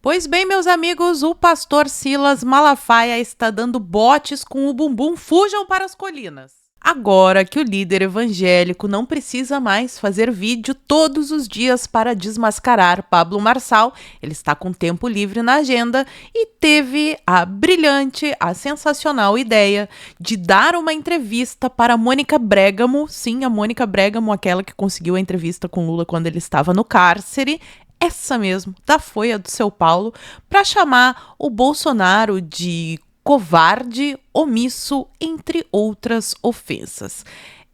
Pois bem, meus amigos, o pastor Silas Malafaia está dando botes com o bumbum. Fujam para as colinas. Agora que o líder evangélico não precisa mais fazer vídeo todos os dias para desmascarar Pablo Marçal, ele está com tempo livre na agenda e teve a brilhante, a sensacional ideia de dar uma entrevista para a Mônica Bregamo, sim, a Mônica Bregamo, aquela que conseguiu a entrevista com Lula quando ele estava no cárcere, essa mesmo, da Folha do São Paulo, para chamar o Bolsonaro de covarde, omisso, entre outras ofensas.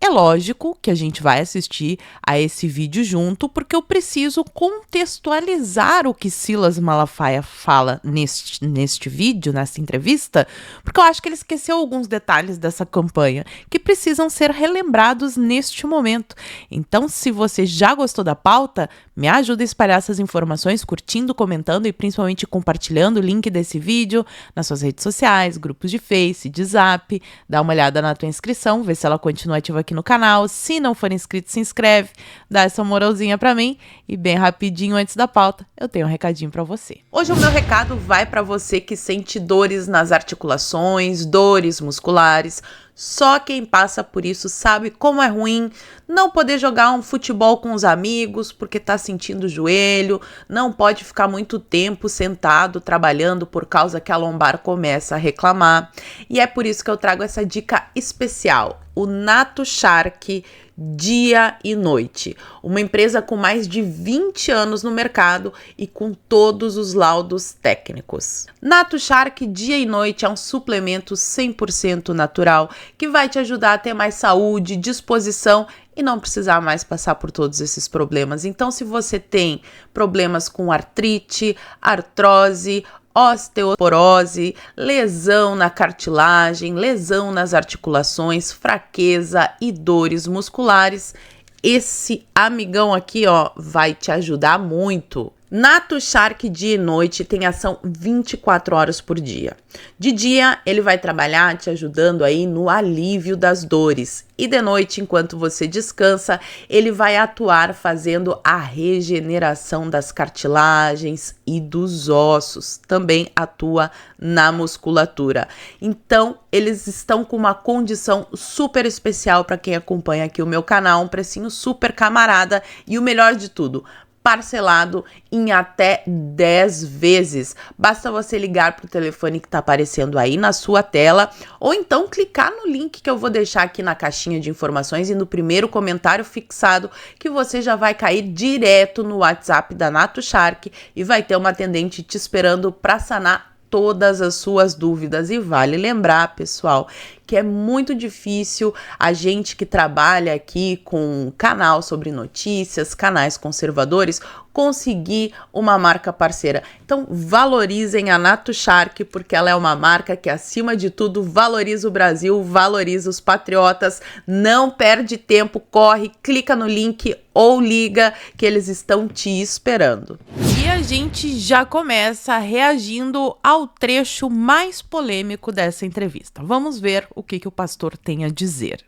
É lógico que a gente vai assistir a esse vídeo junto, porque eu preciso contextualizar o que Silas Malafaia fala neste vídeo, nessa entrevista, porque eu acho que ele esqueceu alguns detalhes dessa campanha que precisam ser relembrados neste momento. Então, se você já gostou da pauta, me ajuda a espalhar essas informações, curtindo, comentando e principalmente compartilhando o link desse vídeo nas suas redes sociais, grupos de Face, de Zap, dá uma olhada na tua inscrição, vê se ela continua ativa aqui no canal. Se não for inscrito, se inscreve, dá essa moralzinha pra mim. E bem rapidinho, antes da pauta, eu tenho um recadinho pra você. Hoje o meu recado vai pra você que sente dores nas articulações, dores musculares. Só quem passa por isso sabe como é ruim não poder jogar um futebol com os amigos porque tá sentindo o joelho, não pode ficar muito tempo sentado trabalhando por causa que a lombar começa a reclamar. E é por isso que eu trago essa dica especial, o Nato Shark Dia e Noite, uma empresa com mais de 20 anos no mercado e com todos os laudos técnicos. Nato Shark Dia e Noite é um suplemento 100% natural que vai te ajudar a ter mais saúde, disposição e não precisar mais passar por todos esses problemas. Então, se você tem problemas com artrite, artrose, osteoporose, lesão na cartilagem, lesão nas articulações, fraqueza e dores musculares, esse amigão aqui, ó, vai te ajudar muito. Nato Shark Dia e Noite tem ação 24 horas por dia. De dia, ele vai trabalhar te ajudando aí no alívio das dores. E de noite, enquanto você descansa, ele vai atuar fazendo a regeneração das cartilagens e dos ossos. Também atua na musculatura. Então, eles estão com uma condição super especial para quem acompanha aqui o meu canal, um precinho super camarada e o melhor de tudo, parcelado em até 10 vezes. Basta você ligar para o telefone que está aparecendo aí na sua tela ou então clicar no link que eu vou deixar aqui na caixinha de informações e no primeiro comentário fixado que você já vai cair direto no WhatsApp da Nato Shark e vai ter uma atendente te esperando para sanar todas as suas dúvidas. E vale lembrar, pessoal, que é muito difícil a gente que trabalha aqui com canal sobre notícias, canais conservadores, conseguir uma marca parceira. Então, valorizem a Nato Shark, porque ela é uma marca que, acima de tudo, valoriza o Brasil, valoriza os patriotas. Não perde tempo, corre, clica no link ou liga que eles estão te esperando. E a gente já começa reagindo ao trecho mais polêmico dessa entrevista. Vamos ver o que o pastor tem a dizer.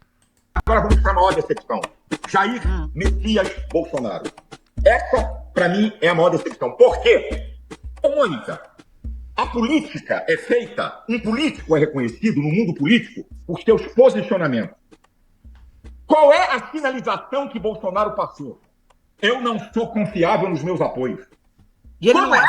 Agora vamos para a maior decepção. Jair Messias Bolsonaro. Essa, para mim, é a maior decepção. Por quê? Ô, Mônica, a política é feita, um político é reconhecido no mundo político por seus posicionamentos. Qual é a sinalização que Bolsonaro passou? Eu não sou confiável nos meus apoios. E ele não é.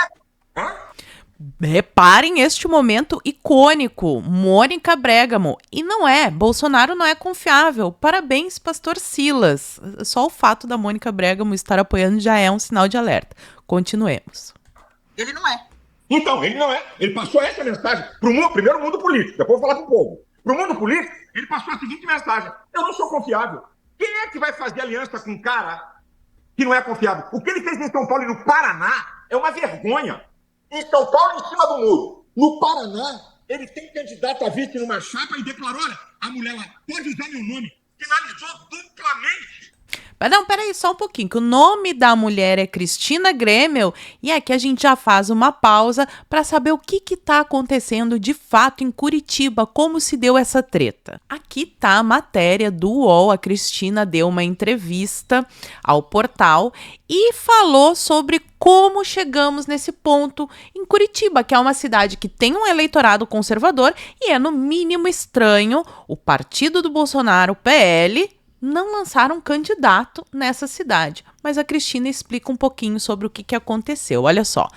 Reparem este momento icônico, Mônica Bregamo. E não é, Bolsonaro não é confiável. Parabéns, pastor Silas. Só o fato da Mônica Bregamo estar apoiando já é um sinal de alerta. Continuemos. Ele não é. Então, ele não é. Ele passou essa mensagem para o primeiro mundo político, depois eu vou falar para o povo. Para o mundo político, ele passou a seguinte mensagem: eu não sou confiável. Quem é que vai fazer aliança com um cara que não é confiável? O que ele fez em São Paulo e no Paraná é uma vergonha. Em São Paulo, em cima do muro. No Paraná, ele tem candidato a vice numa chapa e declarou: olha, a mulher lá pode usar meu nome. Finalizou duplamente. Não, peraí, só um pouquinho, que o nome da mulher é Cristina Grêmio, e aqui a gente já faz uma pausa para saber o que está acontecendo de fato em Curitiba, como se deu essa treta. Aqui tá a matéria do UOL, a Cristina deu uma entrevista ao portal e falou sobre como chegamos nesse ponto em Curitiba, que é uma cidade que tem um eleitorado conservador e é no mínimo estranho o partido do Bolsonaro, o PL, não lançaram um candidato nessa cidade. Mas a Cristina explica um pouquinho sobre o que aconteceu. Olha só.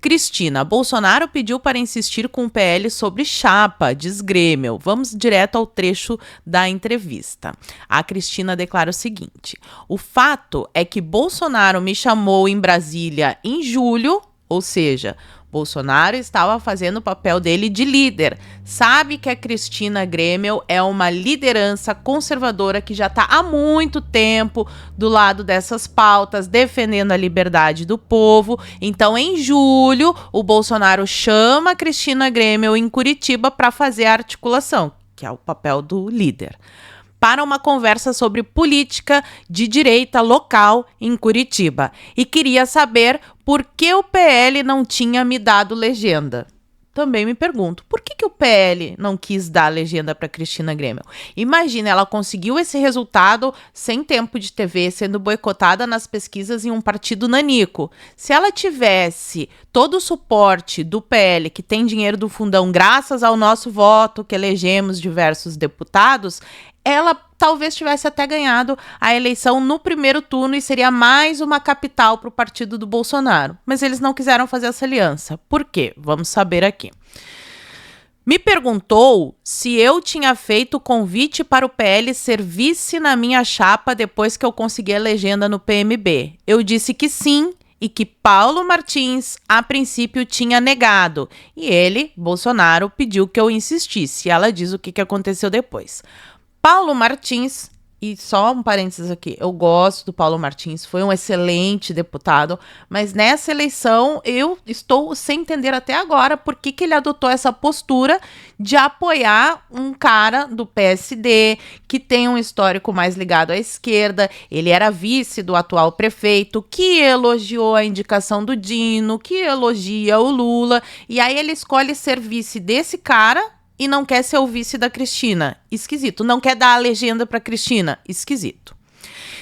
Cristina, Bolsonaro pediu para insistir com o PL sobre chapa, diz Grêmio. Vamos direto ao trecho da entrevista. A Cristina declara o seguinte: o fato é que Bolsonaro me chamou em Brasília em julho, ou seja, Bolsonaro estava fazendo o papel dele de líder. Sabe que a Cristina Grêmio é uma liderança conservadora que já está há muito tempo do lado dessas pautas, defendendo a liberdade do povo. Então, em julho, o Bolsonaro chama a Cristina Grêmio em Curitiba para fazer a articulação, que é o papel do líder, para uma conversa sobre política de direita local em Curitiba. E queria saber por que o PL não tinha me dado legenda. Também me pergunto, por que o PL não quis dar legenda para Cristina Grêmio? Imagina, ela conseguiu esse resultado sem tempo de TV, sendo boicotada nas pesquisas em um partido nanico. Se ela tivesse todo o suporte do PL, que tem dinheiro do fundão graças ao nosso voto, que elegemos diversos deputados, ela talvez tivesse até ganhado a eleição no primeiro turno e seria mais uma capital para o partido do Bolsonaro. Mas eles não quiseram fazer essa aliança. Por quê? Vamos saber aqui. Me perguntou se eu tinha feito convite para o PL ser vice na minha chapa depois que eu consegui a legenda no PMB. Eu disse que sim, e que Paulo Martins, a princípio, tinha negado. E ele, Bolsonaro, pediu que eu insistisse. E ela diz o que aconteceu depois. Paulo Martins, e só um parênteses aqui, eu gosto do Paulo Martins, foi um excelente deputado, mas nessa eleição eu estou sem entender até agora por que ele adotou essa postura de apoiar um cara do PSD que tem um histórico mais ligado à esquerda. Ele era vice do atual prefeito, que elogiou a indicação do Dino, que elogia o Lula, e aí ele escolhe ser vice desse cara e não quer ser o vice da Cristina. Esquisito. Não quer dar a legenda para Cristina. Esquisito.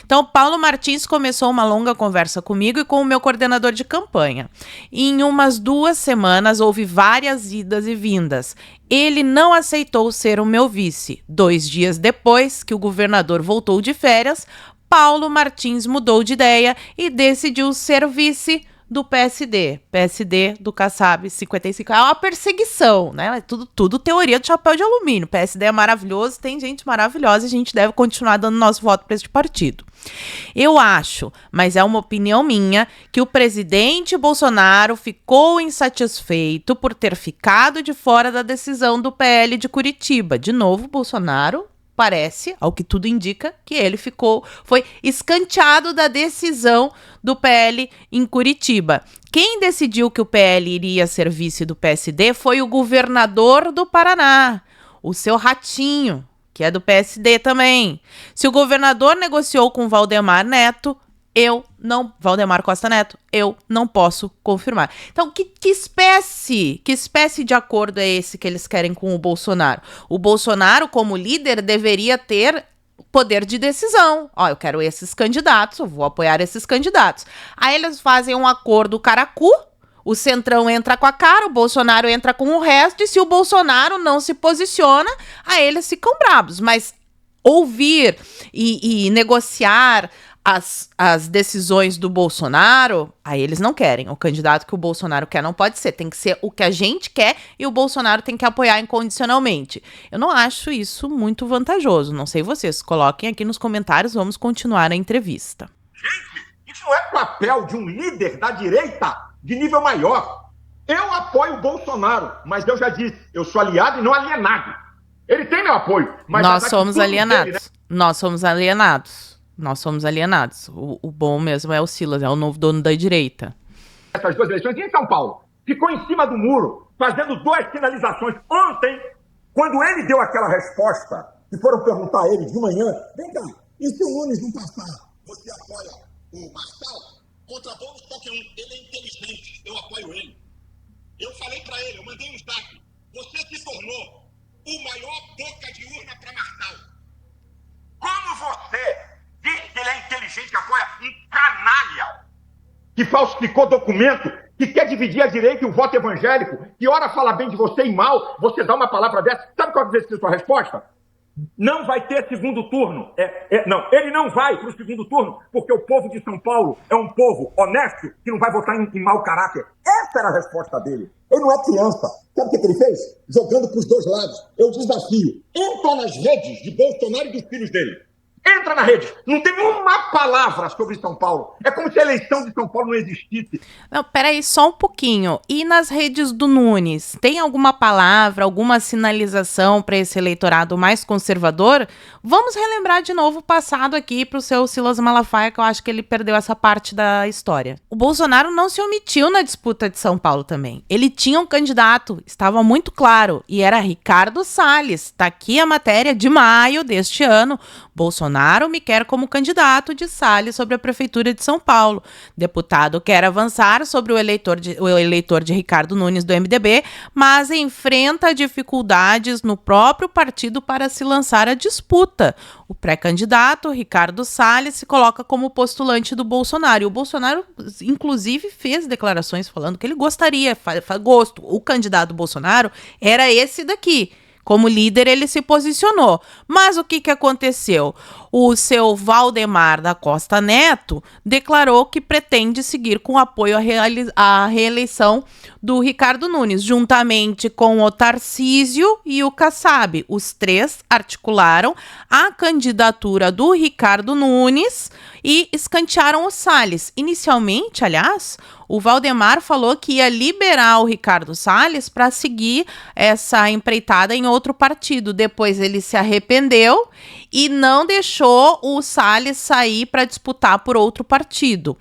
Então, Paulo Martins começou uma longa conversa comigo e com o meu coordenador de campanha. Em umas 2 semanas, houve várias idas e vindas. Ele não aceitou ser o meu vice. 2 dias depois que o governador voltou de férias, Paulo Martins mudou de ideia e decidiu ser vice do PSD do Kassab 55. É uma perseguição, né? É tudo teoria do chapéu de alumínio. O PSD é maravilhoso, tem gente maravilhosa e a gente deve continuar dando nosso voto para este partido. Eu acho, mas é uma opinião minha, que o presidente Bolsonaro ficou insatisfeito por ter ficado de fora da decisão do PL de Curitiba. De novo, Bolsonaro parece, ao que tudo indica, que ele foi escanteado da decisão do PL em Curitiba. Quem decidiu que o PL iria ser vice do PSD foi o governador do Paraná, o seu Ratinho, que é do PSD também. Se o governador negociou com Valdemar Costa Neto, eu não posso confirmar. Então, que espécie de acordo é esse que eles querem com o Bolsonaro? O Bolsonaro, como líder, deveria ter poder de decisão. Ó, eu quero esses candidatos, eu vou apoiar esses candidatos. Aí eles fazem um acordo caracu, o Centrão entra com a cara, o Bolsonaro entra com o resto, e se o Bolsonaro não se posiciona, aí eles ficam bravos. Mas ouvir e negociar as decisões do Bolsonaro, aí eles não querem. O candidato que o Bolsonaro quer não pode ser. Tem que ser o que a gente quer e o Bolsonaro tem que apoiar incondicionalmente. Eu não acho isso muito vantajoso. Não sei vocês. Coloquem aqui nos comentários. Vamos continuar a entrevista. Gente, isso não é papel de um líder da direita de nível maior. Eu apoio o Bolsonaro, mas eu já disse, eu sou aliado e não alienado. Ele tem meu apoio. Mas nós somos alienados. Dele, né? Nós somos alienados. Nós somos alienados. O bom mesmo é o Silas, é o novo dono da direita. Essas 2 eleições em São Paulo, ficou em cima do muro, fazendo 2 sinalizações. Ontem, quando ele deu aquela resposta, e foram perguntar a ele de manhã, vem cá, e se o Nunes não passar? você apoia o Marçal, contra Boulos qualquer um. Ele é inteligente, eu apoio ele. Eu falei para ele, eu mandei um zap. Você se tornou o maior boca de urna para Marçal. Como você diz que ele é inteligente, que apoia um canalha que falsificou documento, que quer dividir a direita e o voto evangélico, que ora fala bem de você e mal, você dá uma palavra dessa, sabe qual vai ser a sua resposta? Não vai ter segundo turno. Não, ele não vai para o segundo turno, porque o povo de São Paulo é um povo honesto que não vai votar em mau caráter. Essa era a resposta dele. Ele não é criança. Sabe o que ele fez? Jogando para os dois lados. Eu desafio. Entra nas redes de Bolsonaro e dos filhos dele. Entra na rede. Não tem uma palavra sobre São Paulo. É como se a eleição de São Paulo não existisse. Não, peraí, só um pouquinho. E nas redes do Nunes, tem alguma palavra, alguma sinalização para esse eleitorado mais conservador? Vamos relembrar de novo o passado aqui para o seu Silas Malafaia, que eu acho que ele perdeu essa parte da história. O Bolsonaro não se omitiu na disputa de São Paulo também. Ele tinha um candidato, estava muito claro, e era Ricardo Salles. Tá aqui a matéria de maio deste ano. Bolsonaro me quer como candidato de Salles sobre a Prefeitura de São Paulo. Deputado quer avançar sobre o eleitor de Ricardo Nunes do MDB, mas enfrenta dificuldades no próprio partido para se lançar à disputa. O pré-candidato, Ricardo Salles, se coloca como postulante do Bolsonaro. E o Bolsonaro, inclusive, fez declarações falando que ele gostaria, o candidato Bolsonaro era esse daqui. Como líder, ele se posicionou. Mas o que aconteceu? O seu Valdemar da Costa Neto declarou que pretende seguir com apoio à reeleição do Ricardo Nunes, juntamente com o Tarcísio e o Kassab. Os três articularam a candidatura do Ricardo Nunes e escantearam o Salles. Inicialmente, aliás, o Valdemar falou que ia liberar o Ricardo Salles para seguir essa empreitada em outro partido. Depois ele se arrependeu e não deixou o Salles sair para disputar por outro partido.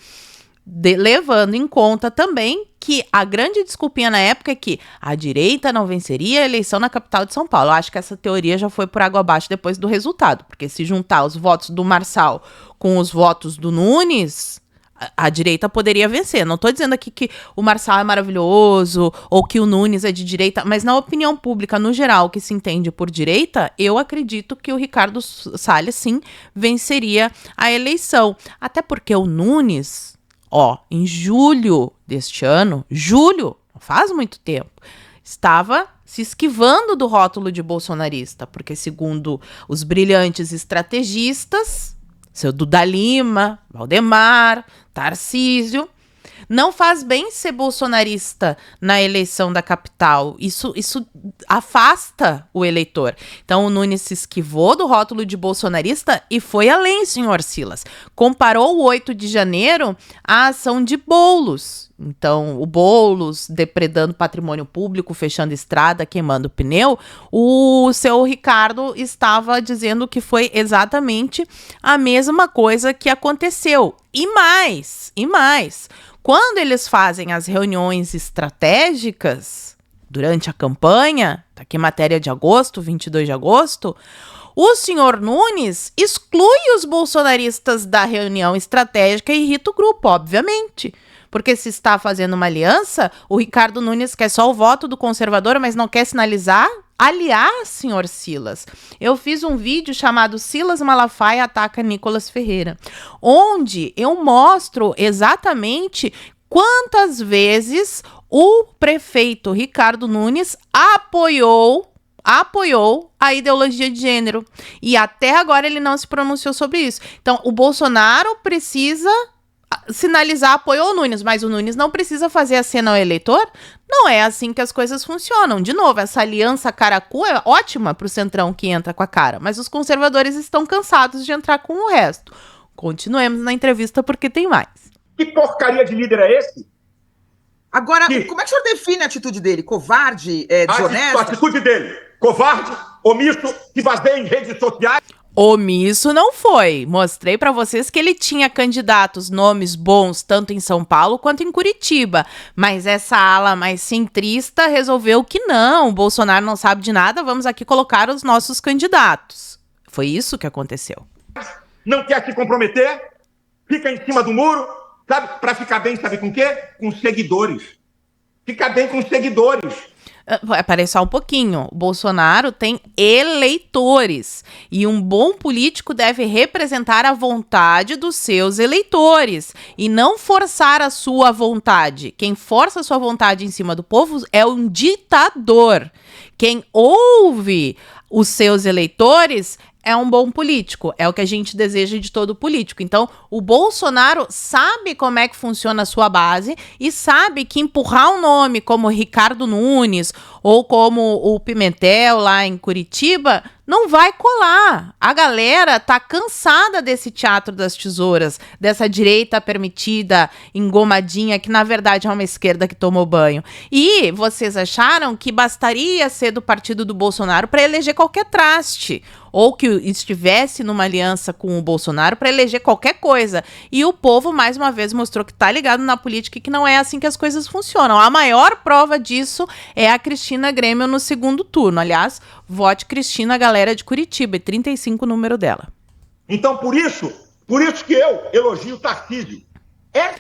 Levando em conta também que a grande desculpinha na época é que a direita não venceria a eleição na capital de São Paulo. Eu acho que essa teoria já foi por água abaixo depois do resultado, porque se juntar os votos do Marçal com os votos do Nunes, a direita poderia vencer. Não estou dizendo aqui que o Marçal é maravilhoso ou que o Nunes é de direita, mas na opinião pública, no geral, que se entende por direita, eu acredito que o Ricardo Salles, sim, venceria a eleição. Até porque o Nunes, em julho deste ano, não faz muito tempo, estava se esquivando do rótulo de bolsonarista, porque segundo os brilhantes estrategistas, seu Duda Lima, Valdemar, Tarcísio, não faz bem ser bolsonarista na eleição da capital. Isso afasta o eleitor. Então, o Nunes se esquivou do rótulo de bolsonarista e foi além, senhor Silas. Comparou o 8 de janeiro à ação de Boulos. Então, o Boulos depredando patrimônio público, fechando estrada, queimando pneu. O seu Ricardo estava dizendo que foi exatamente a mesma coisa que aconteceu. E mais. Quando eles fazem as reuniões estratégicas durante a campanha, tá aqui matéria de agosto, 22 de agosto, o senhor Nunes exclui os bolsonaristas da reunião estratégica e irrita o grupo, obviamente. Porque se está fazendo uma aliança, o Ricardo Nunes quer só o voto do conservador, mas não quer sinalizar. Aliás, senhor Silas, eu fiz um vídeo chamado Silas Malafaia ataca Nicolas Ferreira, onde eu mostro exatamente quantas vezes o prefeito Ricardo Nunes apoiou a ideologia de gênero. E até agora ele não se pronunciou sobre isso. Então, o Bolsonaro precisa sinalizar apoio ao Nunes, mas o Nunes não precisa fazer aceno ao eleitor. Não é assim que as coisas funcionam. De novo, essa aliança caracu é ótima para o centrão que entra com a cara, mas os conservadores estão cansados de entrar com o resto. Continuemos na entrevista porque tem mais. Que porcaria de líder é esse? Agora, como é que o senhor define a atitude dele? Covarde, desonesto? A atitude dele, covarde, omisso, que baseia em redes sociais. Omisso não foi. Mostrei para vocês que ele tinha candidatos, nomes bons, tanto em São Paulo quanto em Curitiba. Mas essa ala mais centrista resolveu que não, o Bolsonaro não sabe de nada, vamos aqui colocar os nossos candidatos. Foi isso que aconteceu. Não quer se comprometer, fica em cima do muro, sabe? Para ficar bem, sabe com o quê? Com seguidores. Fica bem com seguidores. Vai parar só um pouquinho. O Bolsonaro tem eleitores. E um bom político deve representar a vontade dos seus eleitores. E não forçar a sua vontade. Quem força a sua vontade em cima do povo é um ditador. Quem ouve os seus eleitores é um bom político, é o que a gente deseja de todo político. Então, o Bolsonaro sabe como é que funciona a sua base e sabe que empurrar um nome como Ricardo Nunes ou como o Pimentel lá em Curitiba não vai colar. A galera tá cansada desse teatro das tesouras, dessa direita permitida, engomadinha, que na verdade é uma esquerda que tomou banho. E vocês acharam que bastaria ser do partido do Bolsonaro para eleger qualquer traste, ou que estivesse numa aliança com o Bolsonaro para eleger qualquer coisa. E o povo, mais uma vez, mostrou que tá ligado na política e que não é assim que as coisas funcionam. A maior prova disso é a Cristina Grêmio no segundo turno. Aliás, vote Cristina, galera de Curitiba, 35 o número dela. Então, por isso que eu elogio o Tarcísio.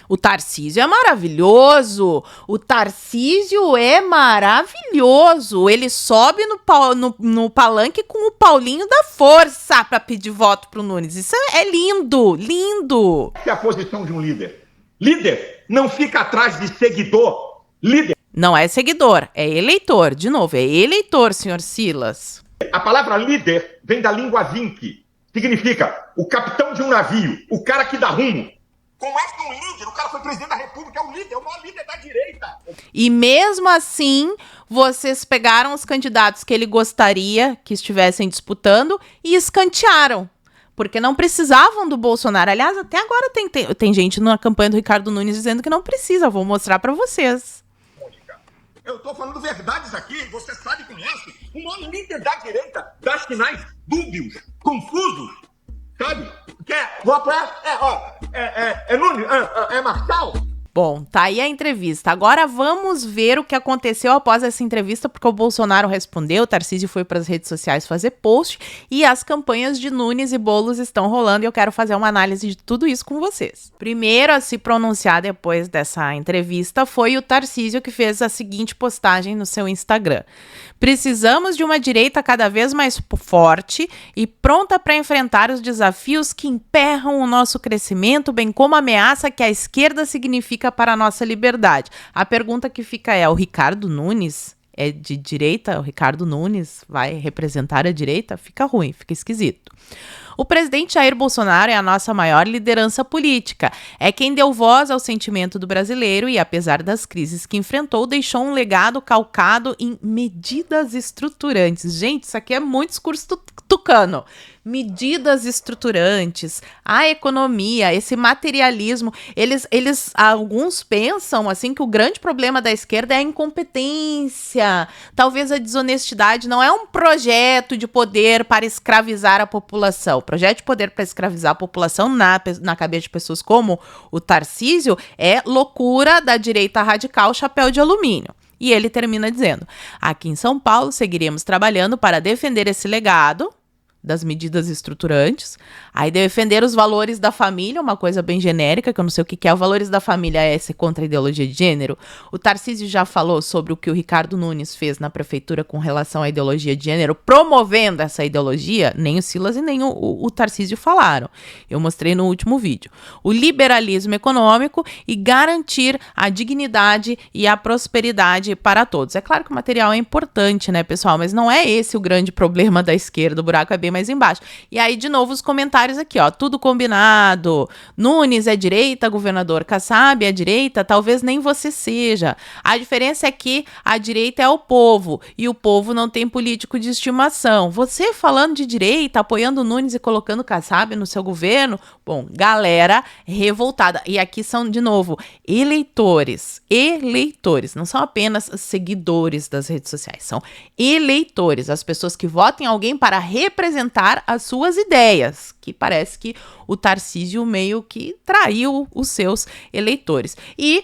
O Tarcísio é maravilhoso. O Tarcísio é maravilhoso. Ele sobe no palanque com o Paulinho da Força para pedir voto pro Nunes. Isso é lindo, lindo. Essa é a posição de um líder. Líder não fica atrás de seguidor. Líder. Não é seguidor, é eleitor. De novo, é eleitor, senhor Silas. A palavra líder vem da língua vinque. Significa o capitão de um navio, o cara que dá rumo. Como é que um líder, o cara foi presidente da República, é o líder, é o maior líder da direita. E mesmo assim, vocês pegaram os candidatos que ele gostaria que estivessem disputando e escantearam. Porque não precisavam do Bolsonaro. Aliás, até agora tem gente na campanha do Ricardo Nunes dizendo que não precisa. Vou mostrar pra vocês. Eu tô falando verdades aqui, você sabe, conhece. O maior líder da direita dá sinais dúbios, confusos, sabe? Vou apoiar, Nunes, é Marçal. Bom, tá aí a entrevista. Agora vamos ver o que aconteceu após essa entrevista, porque o Bolsonaro respondeu, o Tarcísio foi para as redes sociais fazer post e as campanhas de Nunes e Boulos estão rolando e eu quero fazer uma análise de tudo isso com vocês. Primeiro a se pronunciar depois dessa entrevista foi o Tarcísio, que fez a seguinte postagem no seu Instagram. Precisamos de uma direita cada vez mais forte e pronta para enfrentar os desafios que emperram o nosso crescimento, bem como a ameaça que a esquerda significa para a nossa liberdade. A pergunta que fica é, o Ricardo Nunes é de direita? O Ricardo Nunes vai representar a direita? Fica ruim, fica esquisito. O presidente Jair Bolsonaro é a nossa maior liderança política. É quem deu voz ao sentimento do brasileiro e, apesar das crises que enfrentou, deixou um legado calcado em medidas estruturantes. Gente, isso aqui é muito discurso tucano. Medidas estruturantes, a economia, esse materialismo. Alguns pensam assim que o grande problema da esquerda é a incompetência, talvez a desonestidade. Não é um projeto de poder para escravizar a população. O projeto de poder para escravizar a população na cabeça de pessoas como o Tarcísio é loucura da direita radical, chapéu de alumínio. E ele termina dizendo: aqui em São Paulo seguiremos trabalhando para defender esse legado das medidas estruturantes, aí defender os valores da família, uma coisa bem genérica, que eu não sei o que é. Os valores da família é ser contra a ideologia de gênero. O Tarcísio já falou sobre o que o Ricardo Nunes fez na prefeitura com relação à ideologia de gênero, promovendo essa ideologia. Nem o Silas e nem o Tarcísio falaram. Eu mostrei no último vídeo. O liberalismo econômico e garantir a dignidade e a prosperidade para todos. É claro que o material é importante, né, pessoal? Mas não é esse o grande problema da esquerda. O buraco é bem mais embaixo. E aí, de novo, os comentários aqui, ó. Tudo combinado. Nunes é direita, governador Kassab é direita, talvez nem você seja. A diferença é que a direita é o povo e o povo não tem político de estimação. Você falando de direita, apoiando Nunes e colocando Kassab no seu governo, bom, galera revoltada. E aqui são, de novo, eleitores. Eleitores. Não são apenas seguidores das redes sociais, são eleitores. As pessoas que votam em alguém para representar as suas ideias, que parece que o Tarcísio meio que traiu os seus eleitores. E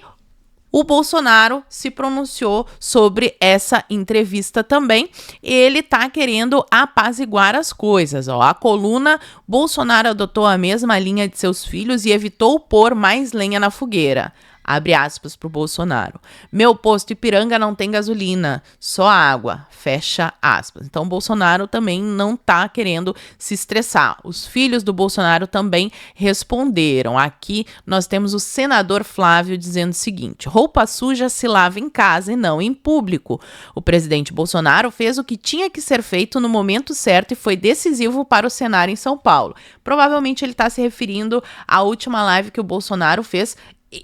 O Bolsonaro se pronunciou sobre essa entrevista também. Ele tá querendo apaziguar as coisas. Ó. A coluna Bolsonaro adotou a mesma linha de seus filhos e evitou pôr mais lenha na fogueira. Abre aspas pro Bolsonaro. Meu posto Ipiranga não tem gasolina, só água. Fecha aspas. Então, o Bolsonaro também não tá querendo se estressar. Os filhos do Bolsonaro também responderam. Aqui nós temos o senador Flávio dizendo o seguinte: roupa suja se lava em casa e não em público. O presidente Bolsonaro fez o que tinha que ser feito no momento certo e foi decisivo para o cenário em São Paulo. Provavelmente ele está se referindo à última live que o Bolsonaro fez,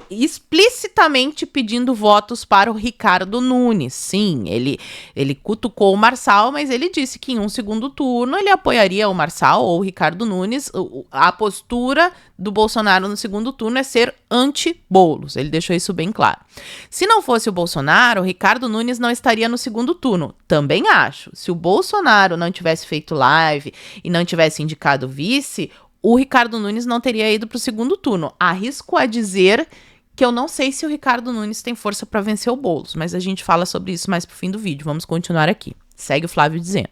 explicitamente pedindo votos para o Ricardo Nunes. Sim, ele cutucou o Marçal, mas ele disse que em um segundo turno ele apoiaria o Marçal ou o Ricardo Nunes. A postura do Bolsonaro no segundo turno é ser anti-Boulos. Ele deixou isso bem claro. Se não fosse o Bolsonaro, o Ricardo Nunes não estaria no segundo turno. Também acho. Se o Bolsonaro não tivesse feito live e não tivesse indicado vice, o Ricardo Nunes não teria ido para o segundo turno. Arrisco a dizer que eu não sei se o Ricardo Nunes tem força para vencer o Boulos, mas a gente fala sobre isso mais pro fim do vídeo. Vamos continuar aqui. Segue o Flávio dizendo.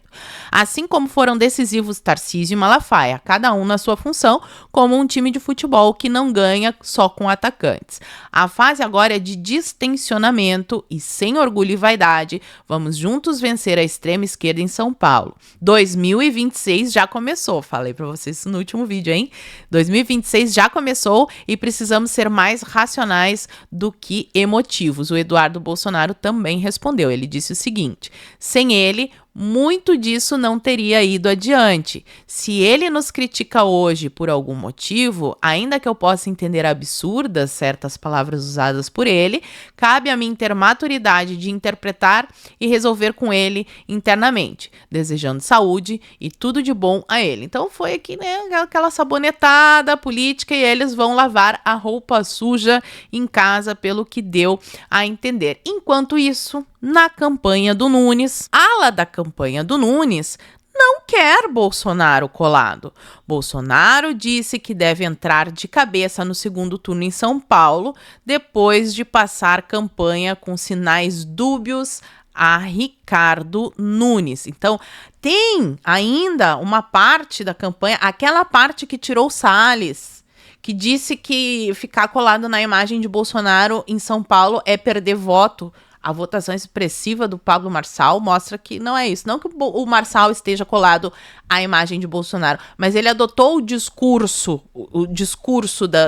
Assim como foram decisivos Tarcísio e Malafaia, cada um na sua função, como um time de futebol que não ganha só com atacantes. A fase agora é de distensionamento e sem orgulho e vaidade, vamos juntos vencer a extrema esquerda em São Paulo. 2026 já começou, falei pra vocês isso no último vídeo, hein? 2026 já começou e precisamos ser mais racionais do que emotivos. O Eduardo Bolsonaro também respondeu, ele disse o seguinte: sem ele, muito disso não teria ido adiante. Se ele nos critica hoje por algum motivo, ainda que eu possa entender absurdas certas palavras usadas por ele, cabe a mim ter maturidade de interpretar e resolver com ele internamente, desejando saúde e tudo de bom a ele. Então foi aqui, né, aquela sabonetada política e eles vão lavar a roupa suja em casa, pelo que deu a entender. Enquanto isso, na campanha do Nunes, a ala da campanha do Nunes não quer Bolsonaro colado. Bolsonaro disse que deve entrar de cabeça no segundo turno em São Paulo, depois de passar campanha com sinais dúbios a Ricardo Nunes. Então, tem ainda uma parte da campanha, aquela parte que tirou o Salles, que disse que ficar colado na imagem de Bolsonaro em São Paulo é perder voto. A votação expressiva do Pablo Marçal mostra que não é isso. Não que o Marçal esteja colado à imagem de Bolsonaro, mas ele adotou o discurso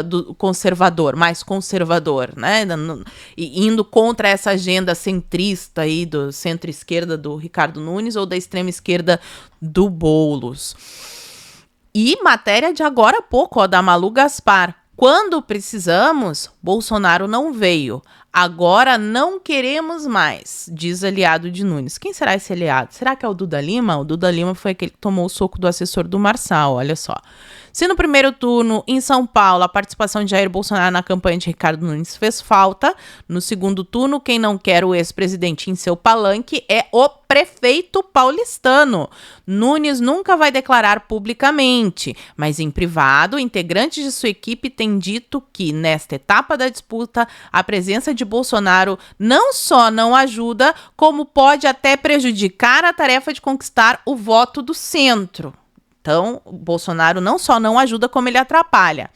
do conservador, mais conservador, né? Indo contra essa agenda centrista aí do centro-esquerda do Ricardo Nunes ou da extrema-esquerda do Boulos. E matéria de agora há pouco, ó, da Malu Gaspar. Quando precisamos, Bolsonaro não veio. Agora não queremos mais, diz aliado de Nunes. Quem será esse aliado? Será que é o Duda Lima? O Duda Lima foi aquele que tomou o soco do assessor do Marçal, olha só. Se no primeiro turno, em São Paulo, a participação de Jair Bolsonaro na campanha de Ricardo Nunes fez falta, no segundo turno, quem não quer o ex-presidente em seu palanque é o prefeito paulistano. Nunes nunca vai declarar publicamente, mas em privado, integrantes de sua equipe têm dito que, nesta etapa da disputa, a presença de Bolsonaro não só não ajuda, como pode até prejudicar a tarefa de conquistar o voto do centro. Então, o Bolsonaro não só não ajuda, como ele atrapalha.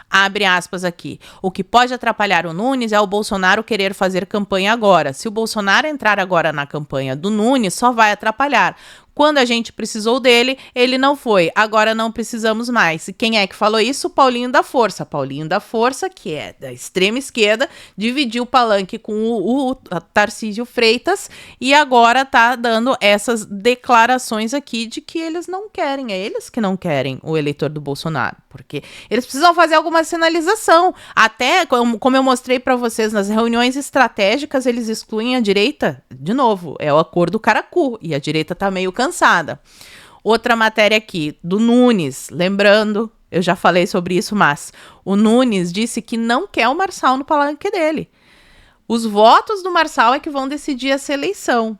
Abre aspas aqui. O que pode atrapalhar o Nunes é o Bolsonaro querer fazer campanha agora. Se o Bolsonaro entrar agora na campanha do Nunes, só vai atrapalhar. Quando a gente precisou dele, ele não foi. Agora não precisamos mais. E quem é que falou isso? O Paulinho da Força. Paulinho da Força, que é da extrema esquerda, dividiu o palanque com o Tarcísio Freitas e agora tá dando essas declarações aqui de que eles não querem. É eles que não querem o eleitor do Bolsonaro. Porque eles precisam fazer alguma sinalização. Até, como eu mostrei para vocês, nas reuniões estratégicas, eles excluem a direita. De novo, é o acordo Caracu. E a direita tá meio cansada. Outra matéria aqui, do Nunes. Lembrando, eu já falei sobre isso, mas o Nunes disse que não quer o Marçal no palanque dele. Os votos do Marçal é que vão decidir essa eleição.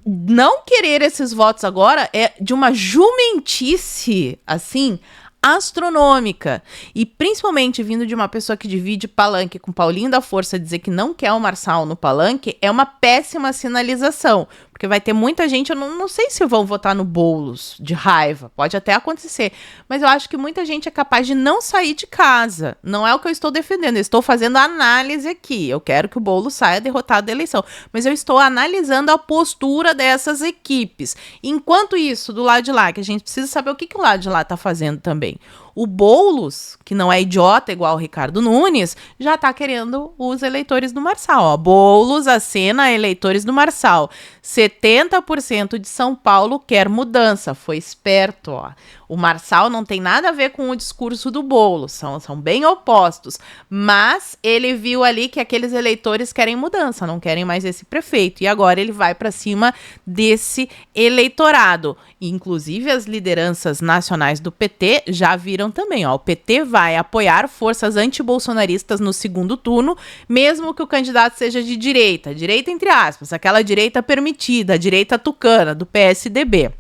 Não querer esses votos agora é de uma jumentice, assim, astronômica. E principalmente vindo de uma pessoa que divide palanque com Paulinho da Força, dizer que não quer o Marçal no palanque é uma péssima sinalização. Porque vai ter muita gente, eu não sei se vão votar no Boulos de raiva, pode até acontecer, mas eu acho que muita gente é capaz de não sair de casa. Não é o que eu estou defendendo, eu estou fazendo análise aqui. Eu quero que o Boulos saia derrotado da eleição, mas eu estou analisando a postura dessas equipes. Enquanto isso, do lado de lá, que a gente precisa saber o que o lado de lá está fazendo também. O Boulos, que não é idiota igual o Ricardo Nunes, já tá querendo os eleitores do Marçal. Ó. Boulos acena eleitores do Marçal. 70% de São Paulo quer mudança. Foi esperto, ó. O Marçal não tem nada a ver com o discurso do Boulos, são bem opostos. Mas ele viu ali que aqueles eleitores querem mudança, não querem mais esse prefeito. E agora ele vai para cima desse eleitorado. Inclusive as lideranças nacionais do PT já viram também, ó. O PT vai apoiar forças antibolsonaristas no segundo turno, mesmo que o candidato seja de direita entre aspas, aquela direita permitida, a direita tucana, do PSDB.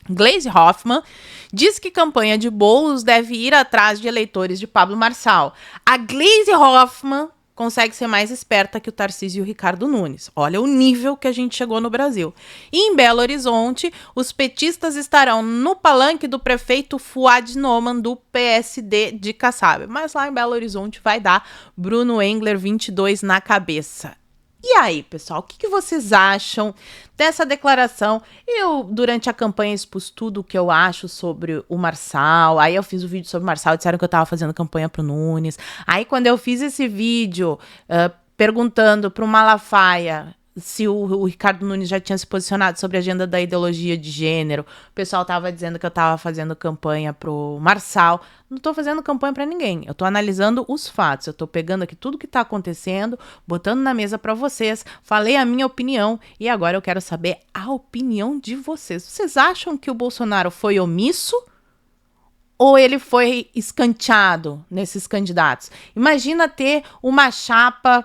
Gleisi Hoffmann diz que campanha de Boulos deve ir atrás de eleitores de Pablo Marçal. A Gleisi Hoffmann consegue ser mais esperta que o Tarcísio e o Ricardo Nunes. Olha o nível que a gente chegou no Brasil. E em Belo Horizonte, os petistas estarão no palanque do prefeito Fuad Noman, do PSD de Kassab. Mas lá em Belo Horizonte vai dar Bruno Engler 22 na cabeça. E aí, pessoal, o que vocês acham dessa declaração? Eu, durante a campanha, expus tudo o que eu acho sobre o Marçal. Aí eu fiz o vídeo sobre o Marçal, disseram que eu tava fazendo campanha pro Nunes. Aí quando eu fiz esse vídeo perguntando pro Malafaia se o Ricardo Nunes já tinha se posicionado sobre a agenda da ideologia de gênero, o pessoal tava dizendo que eu tava fazendo campanha pro Marçal. Não tô fazendo campanha para ninguém, eu tô analisando os fatos, eu tô pegando aqui tudo que tá acontecendo, botando na mesa para vocês, falei a minha opinião e agora eu quero saber a opinião de vocês. Vocês acham que o Bolsonaro foi omisso ou ele foi escanteado nesses candidatos? Imagina ter uma chapa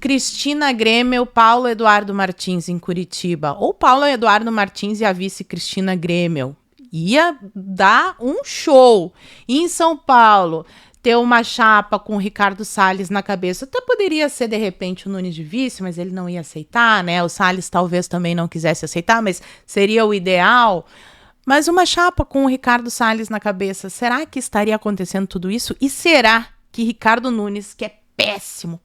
Cristina Grêmio, Paulo Eduardo Martins em Curitiba, ou Paulo Eduardo Martins e a vice Cristina Grêmio. Ia dar um show. E em São Paulo, ter uma chapa com o Ricardo Salles na cabeça. Até poderia ser, de repente, o Nunes de vice, mas ele não ia aceitar, né? O Salles talvez também não quisesse aceitar, mas seria o ideal. Mas uma chapa com o Ricardo Salles na cabeça, será que estaria acontecendo tudo isso? E será que Ricardo Nunes, que é péssimo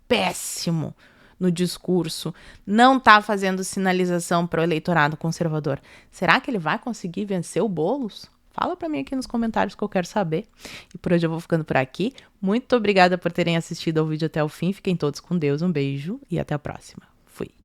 no discurso, não está fazendo sinalização para o eleitorado conservador? Será que ele vai conseguir vencer o Boulos? Fala para mim aqui nos comentários que eu quero saber. E por hoje eu vou ficando por aqui. Muito obrigada por terem assistido ao vídeo até o fim. Fiquem todos com Deus, um beijo e até a próxima. Fui.